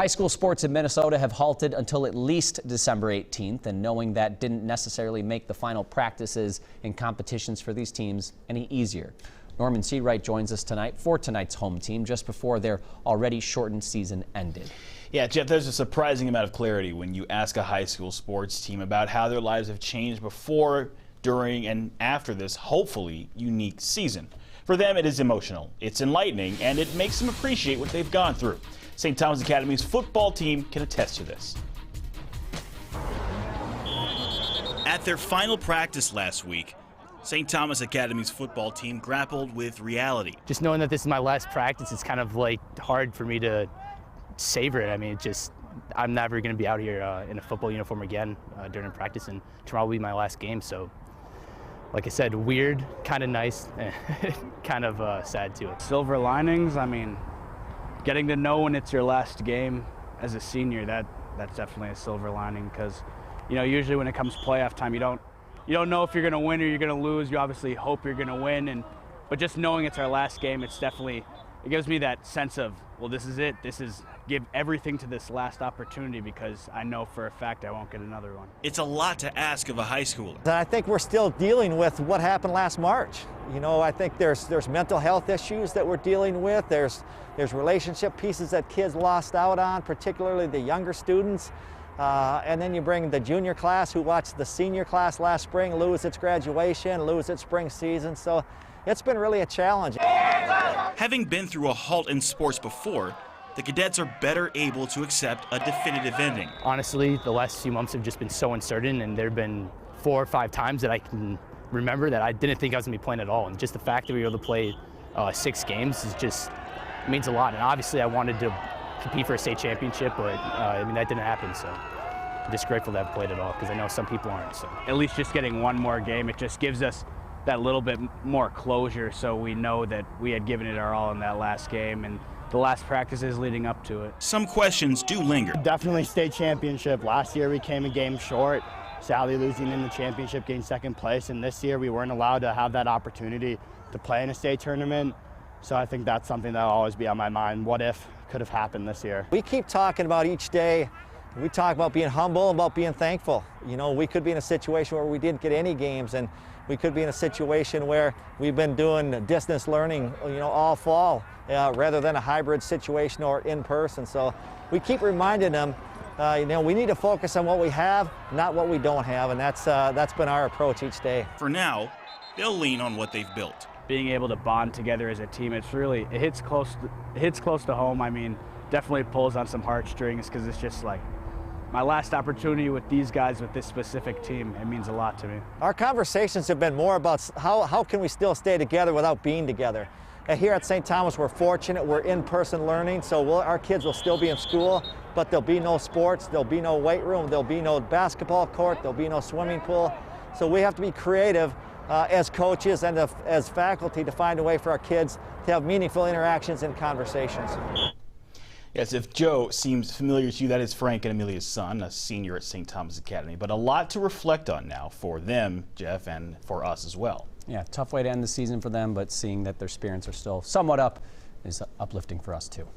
High school sports in Minnesota have halted until at least December 18th, and knowing that didn't necessarily make the final practices and competitions for these teams any easier. Norman Seawright joins us tonight for tonight's home team just before their already shortened season ended. Yeah, Jeff, there's a surprising amount of clarity when you ask a high school sports team about how their lives have changed before, during, and after this hopefully unique season. For them, it is emotional, it's enlightening, and it makes them appreciate what they've gone through. St. Thomas Academy's football team can attest to this. At their final practice last week, St. Thomas Academy's football team grappled with reality. Just knowing that this is my last practice, it's kind of like hard for me to savor it. I mean, I'm never going to be out here in a football uniform again during practice, and tomorrow will be my last game. So, like I said, weird, kind of nice, kind of sad too. Silver linings, I mean, getting to know when it's your last game as a senior, that's definitely a silver lining, because, you know, usually when it comes playoff time, you don't know if you're going to win or you're going to lose. You obviously hope you're going to win, but just knowing it's our last game, it gives me that sense of, well, this is it. Give everything to this last opportunity, because I know for a fact I won't get another one. It's a lot to ask of a high schooler. I think we're still dealing with what happened last March. You know, I think there's mental health issues that we're dealing with. There's relationship pieces that kids lost out on, particularly the younger students. And then you bring the junior class who watched the senior class last spring lose its graduation, lose its spring season. So it's been really a challenge. Having been through a halt in sports before, the cadets are better able to accept a definitive ending. Honestly, the last few months have just been so uncertain, and there have been 4 or 5 times that I can remember that I didn't think I was going to be playing at all. And just the fact that we were able to play 6 games means a lot. And obviously I wanted to compete for a state championship, but I mean, that didn't happen. So I'm just grateful that I've played at all, because I know some people aren't. So at least just getting one more game, it just gives us that little bit more closure, so we know that we had given it our all in that last game and the last practices leading up to it. Some questions do linger. Definitely state championship. Last year we came a game short, sadly losing in the championship, getting second place, and this year we weren't allowed to have that opportunity to play in a state tournament. So I think that's something that'll always be on my mind. What if could have happened this year? We keep talking about each day. We talk about being humble, about being thankful. You know, we could be in a situation where we didn't get any games, and we could be in a situation where we've been doing distance learning, you know, all fall, rather than a hybrid situation or in person. So we keep reminding them, you know, we need to focus on what we have, not what we don't have, and that's been our approach each day. For now, they'll lean on what they've built. Being able to bond together as a team, it hits close to home. I mean, definitely pulls on some heartstrings, because it's just like my last opportunity with these guys, with this specific team. It means a lot to me. Our conversations have been more about how can we still stay together without being together. Here at St. Thomas, we're fortunate, we're in-person learning, so our kids will still be in school, but there'll be no sports, there'll be no weight room, there'll be no basketball court, there'll be no swimming pool. So we have to be creative as coaches and as faculty to find a way for our kids to have meaningful interactions and conversations. Yes, if Joe seems familiar to you, that is Frank and Amelia's son, a senior at St. Thomas Academy. But a lot to reflect on now for them, Jeff, and for us as well. Yeah, tough way to end the season for them, but seeing that their spirits are still somewhat up is uplifting for us too.